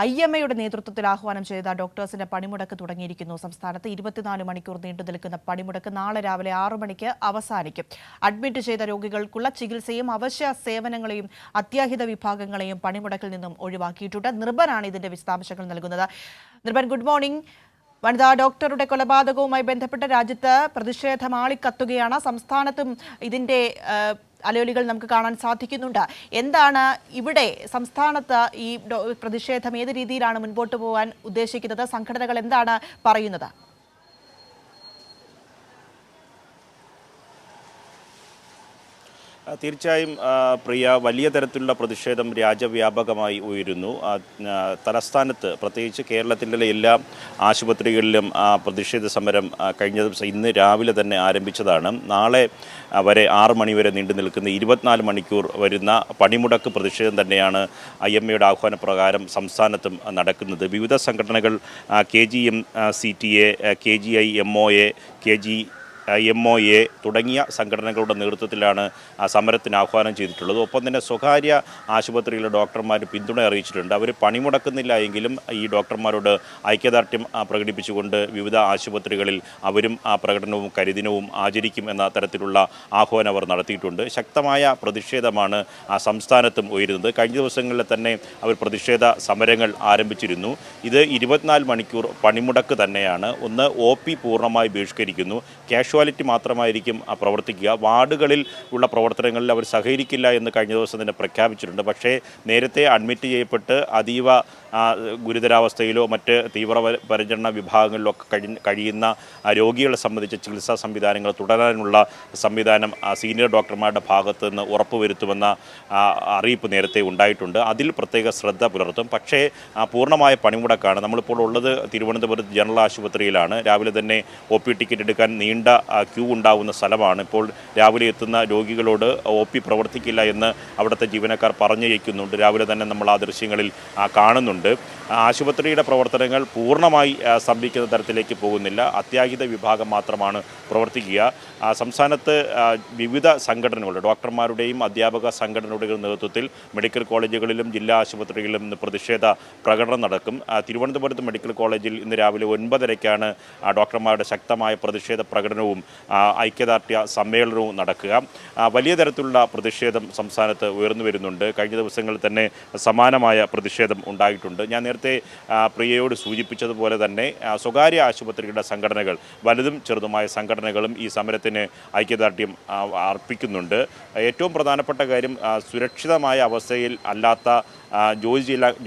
IMAയുടെ നേതൃത്വത്തിൽ ആഹ്വാനം ചെയ്ത ഡോക്ടേഴ്സിന്റെ പണിമുടക്ക് തുടങ്ങിയിരിക്കുന്നു. സംസ്ഥാനത്ത് 24 മണിക്കൂർ നീണ്ടുനിൽക്കുന്ന പണിമുടക്ക് നാളെ രാവിലെ 6 മണിക്ക് അവസാനിക്കും. അഡ്മിറ്റ് ചെയ്ത രോഗികൾക്കുള്ള ചികിത്സയും അവശ്യ സേവനങ്ങളെയും അത്യാഹിത വിഭാഗങ്ങളെയും പണിമുടക്കിൽ നിന്നും ഒഴിവാക്കിയിട്ടുണ്ട്. നിർഭനാണ് ഇതിന്റെ വിശദാംശങ്ങൾ നൽകുന്നത്. Nirbhan, good morning. വനിതാ ഡോക്ടറുടെ കൊലപാതകവുമായി ബന്ധപ്പെട്ട് രാജ്യത്ത് പ്രതിഷേധം ആളിക്കത്തുകയാണ്. സംസ്ഥാനത്തും ഇതിന്റെ അലയൊലികൾ നമുക്ക് കാണാൻ സാധിക്കുന്നുണ്ട്. എന്താണ് ഇവിടെ സംസ്ഥാനത്ത് ഈ പ്രതിഷേധം ഏത് രീതിയിലാണ് മുൻപോട്ട് പോകാൻ ഉദ്ദേശിക്കുന്നത്? സംഘടനകൾ എന്താണ് പറയുന്നത്? തീർച്ചയായും പ്രിയ, വലിയ തരത്തിലുള്ള പ്രതിഷേധം രാജ്യവ്യാപകമായി ഉയരുന്നു. തലസ്ഥാനത്ത് പ്രത്യേകിച്ച് കേരളത്തിലെ എല്ലാ ആശുപത്രികളിലും പ്രതിഷേധ സമരം കഴിഞ്ഞ ദിവസം ഇന്ന് രാവിലെ തന്നെ ആരംഭിച്ചതാണ്. നാളെ വരെ 6 മണിവരെ നീണ്ടു നിൽക്കുന്ന 24 മണിക്കൂർ വരുന്ന പണിമുടക്ക് പ്രതിഷേധം തന്നെയാണ് IMAയുടെ ആഹ്വാനപ്രകാരം സംസ്ഥാനത്തും നടക്കുന്നത്. വിവിധ സംഘടനകൾ KGM, CTA, KGI, MOA, MOA തുടങ്ങിയ സംഘടനകളുടെ നേതൃത്വത്തിലാണ് സമരത്തിന് ആഹ്വാനം ചെയ്തിട്ടുള്ളത്. ഒപ്പം തന്നെ സ്വകാര്യ ആശുപത്രിയിലെ ഡോക്ടർമാർ പിന്തുണ അറിയിച്ചിട്ടുണ്ട്. അവർ പണിമുടക്കുന്നില്ല എങ്കിലും ഈ ഡോക്ടർമാരോട് ഐക്യദാർഢ്യം പ്രകടിപ്പിച്ചുകൊണ്ട് വിവിധ ആശുപത്രികളിൽ അവരും ആ പ്രകടനവും കരിദിനവും ആചരിക്കും എന്ന തരത്തിലുള്ള ആഹ്വാനം അവർ നടത്തിയിട്ടുണ്ട്. ശക്തമായ പ്രതിഷേധമാണ് സംസ്ഥാനത്തും ഉയരുന്നത്. കഴിഞ്ഞ ദിവസങ്ങളിൽ തന്നെ അവർ പ്രതിഷേധ സമരങ്ങൾ ആരംഭിച്ചിരുന്നു. ഇത് 24 മണിക്കൂർ പണിമുടക്ക് തന്നെയാണ്. ഒന്ന്, OP പൂർണ്ണമായി ബഹിഷ്കരിക്കുന്നു. കാഷ്വാലിറ്റി മാത്രമായിരിക്കും പ്രവർത്തിക്കുക. വാർഡുകളിൽ ഉള്ള പ്രവർത്തനങ്ങളിൽ അവർ സഹകരിക്കില്ല എന്ന് കഴിഞ്ഞ ദിവസം തന്നെ പ്രഖ്യാപിച്ചിട്ടുണ്ട്. പക്ഷേ നേരത്തെ അഡ്മിറ്റ് ചെയ്യപ്പെട്ട് അതീവ ഗുരുതരാവസ്ഥയിലോ മറ്റ് തീവ്രപരിചരണ വിഭാഗങ്ങളിലൊക്കെ കഴിയുന്ന രോഗികളെ സംബന്ധിച്ച ചികിത്സാ സംവിധാനങ്ങൾ തുടരാനുള്ള സംവിധാനം സീനിയർ ഡോക്ടർമാരുടെ ഭാഗത്തു നിന്ന് ഉറപ്പുവരുത്തുമെന്ന അറിയിപ്പ് നേരത്തെ ഉണ്ടായിട്ടുണ്ട്. അതിൽ പ്രത്യേക ശ്രദ്ധ പുലർത്തും. പക്ഷേ പൂർണ്ണമായ പണിമുടക്കാണ്. നമ്മളിപ്പോൾ ഉള്ളത് തിരുവനന്തപുരത്ത് ജനറൽ ആശുപത്രിയിലാണ്. രാവിലെ തന്നെ OP ടിക്കറ്റ് എടുക്കാൻ നീണ്ട ക്യൂ ഉണ്ടാവുന്ന സ്ഥലമാണ്. ഇപ്പോൾ രാവിലെ എത്തുന്ന രോഗികളോട് OP പ്രവർത്തിക്കില്ല എന്ന് അവിടുത്തെ ജീവനക്കാർ പറഞ്ഞിരിക്കുന്നുണ്ട്. രാവിലെ തന്നെ നമ്മൾ ആ ദൃശ്യങ്ങളിൽ കാണുന്നുണ്ട്. ആശുപത്രിയുടെ പ്രവർത്തനങ്ങൾ പൂർണ്ണമായി സ്തംഭിക്കുന്ന തരത്തിലേക്ക് പോകുന്നില്ല. അത്യാഹിത വിഭാഗം മാത്രമാണ് പ്രവർത്തിക്കുക. സംസ്ഥാനത്ത് വിവിധ സംഘടനകളുടെ ഡോക്ടർമാരുടെയും അധ്യാപക സംഘടനകളുടെയും നേതൃത്വത്തിൽ മെഡിക്കൽ കോളേജുകളിലും ജില്ലാ ആശുപത്രികളിലും ഇന്ന് പ്രതിഷേധ പ്രകടനം നടക്കും. തിരുവനന്തപുരത്ത് മെഡിക്കൽ കോളേജിൽ ഇന്ന് രാവിലെ 9:30-ക്കാണ് ഡോക്ടർമാരുടെ ശക്തമായ പ്രതിഷേധ പ്രകടനവും ഐക്യദാർഢ്യ സമ്മേളനവും നടക്കുക. വലിയ തരത്തിലുള്ള പ്രതിഷേധം സംസ്ഥാനത്ത് ഉയർന്നു വരുന്നുണ്ട്. കഴിഞ്ഞ ദിവസങ്ങളിൽ തന്നെ സമാനമായ പ്രതിഷേധം ഉണ്ടായിട്ടുണ്ട്. ഞാൻ നേരത്തെ പ്രിയയോട് സൂചിപ്പിച്ചതുപോലെ തന്നെ സ്വകാര്യ ആശുപത്രികളുടെ സംഘടനകൾ, വലുതും ചെറുതുമായ സംഘടനകളും ഈ സമരത്തിന് ഐക്യദാർഢ്യം അർപ്പിക്കുന്നുണ്ട്. ഏറ്റവും പ്രധാനപ്പെട്ട കാര്യം, സുരക്ഷിതമായ അവസ്ഥയിൽ അല്ലാത്ത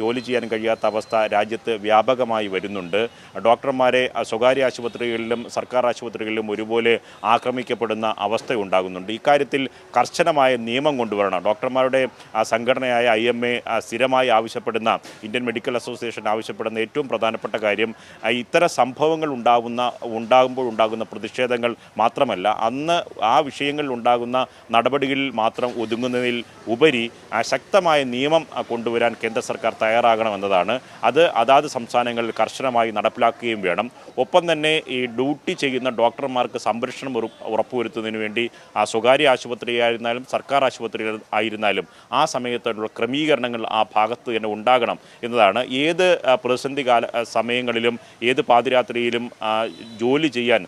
ജോലി ചെയ്യാൻ കഴിയാത്ത അവസ്ഥ രാജ്യത്ത് വ്യാപകമായി വരുന്നുണ്ട്. ഡോക്ടർമാരെ സ്വകാര്യ ആശുപത്രികളിലും സർക്കാർ ആശുപത്രികളിലും ഒരുപോലെ ആക്രമിക്കപ്പെടുന്ന അവസ്ഥ ഉണ്ടാകുന്നുണ്ട്. ഇക്കാര്യത്തിൽ കർശനമായ നിയമം കൊണ്ടുവരണം. ഡോക്ടർമാരുടെ സംഘടനയായ IMA സ്ഥിരമായി ആവശ്യപ്പെടുന്ന, ഇന്ത്യൻ മെഡിക്കൽ അസോസിയേഷൻ ആവശ്യപ്പെടുന്ന ഏറ്റവും പ്രധാനപ്പെട്ട കാര്യം, ഇത്തരം സംഭവങ്ങൾ ഉണ്ടാകുമ്പോൾ ഉണ്ടാകുന്ന പ്രതിഷേധങ്ങൾ മാത്രമല്ല, അന്ന് ആ വിഷയങ്ങളിൽ ഉണ്ടാകുന്ന നടപടികളിൽ മാത്രം ഒതുങ്ങുന്നതിൽ ഉപരി ശക്തമായ നിയമം കൊണ്ടുവരാൻ കേന്ദ്ര സർക്കാർ തയ്യാറാകണമെന്നതാണ്. അത് അതാത് സംസ്ഥാനങ്ങളിൽ കർശനമായി നടപ്പിലാക്കുകയും വേണം. ഒപ്പം തന്നെ ഈ ഡ്യൂട്ടി ചെയ്യുന്ന ഡോക്ടർമാർക്ക് സംരക്ഷണം ഉറപ്പുവരുത്തുന്നതിന് വേണ്ടി സ്വകാര്യ ആശുപത്രിയായിരുന്നാലും സർക്കാർ ആശുപത്രി ആയിരുന്നാലും ആ സമയത്തുള്ള ക്രമീകരണങ്ങൾ ആ ഭാഗത്ത് തന്നെ ഉണ്ടാകണം എന്നതാണ്. ഏത് പ്രതിസന്ധി സമയങ്ങളിലും ഏത് പാതിരാത്രിയിലും ജോലി ചെയ്യാൻ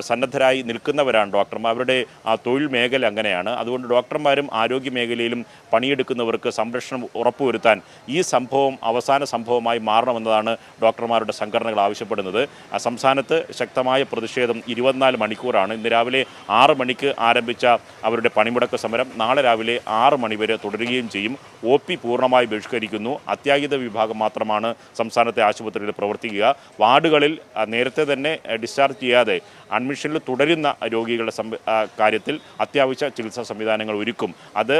സന്നദ്ധരായി നിൽക്കുന്നവരാണ് ഡോക്ടർമാർ. അവരുടെ തൊഴിൽ മേഖല അങ്ങനെയാണ്. അതുകൊണ്ട് ഡോക്ടർമാരും ആരോഗ്യ മേഖലയിലും പണിയെടുക്കുന്നവർക്ക് സംരക്ഷണം ഉറപ്പുവരുത്താൻ ഈ സംഭവം അവസാന സംഭവമായി മാറണമെന്നതാണ് ഡോക്ടർമാരുടെ സംഘടനകൾ ആവശ്യപ്പെടുന്നത്. സംസ്ഥാനത്ത് ശക്തമായ പ്രതിഷേധം 24 മണിക്കൂറാണ്. ഇന്ന് രാവിലെ 6 മണിക്ക് ആരംഭിച്ച അവരുടെ പണിമുടക്ക് സമരം നാളെ രാവിലെ 6 മണി വരെ തുടരുകയും ചെയ്യും. OP പൂർണ്ണമായി ബഹിഷ്കരിക്കുന്നു. അത്യാഹിത വിഭാഗം മാത്രമാണ് സംസ്ഥാനത്തെ ആശുപത്രിയിൽ പ്രവർത്തിക്കുക. വാർഡുകളിൽ നേരത്തെ തന്നെ ഡിസ്ചാർജ് ചെയ്യാതെ അഡ്മിഷനിൽ തുടരുന്ന രോഗികളുടെ കാര്യത്തിൽ അത്യാവശ്യ ചികിത്സാ സംവിധാനങ്ങൾ ഒരുക്കും. അത്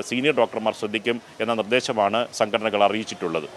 സീനിയർ ഡോക്ടർമാർ ശ്രദ്ധിക്കും എന്ന നിർദ്ദേശമാണ് സംഘടനകൾ അറിയിച്ചിട്ടുള്ളത്.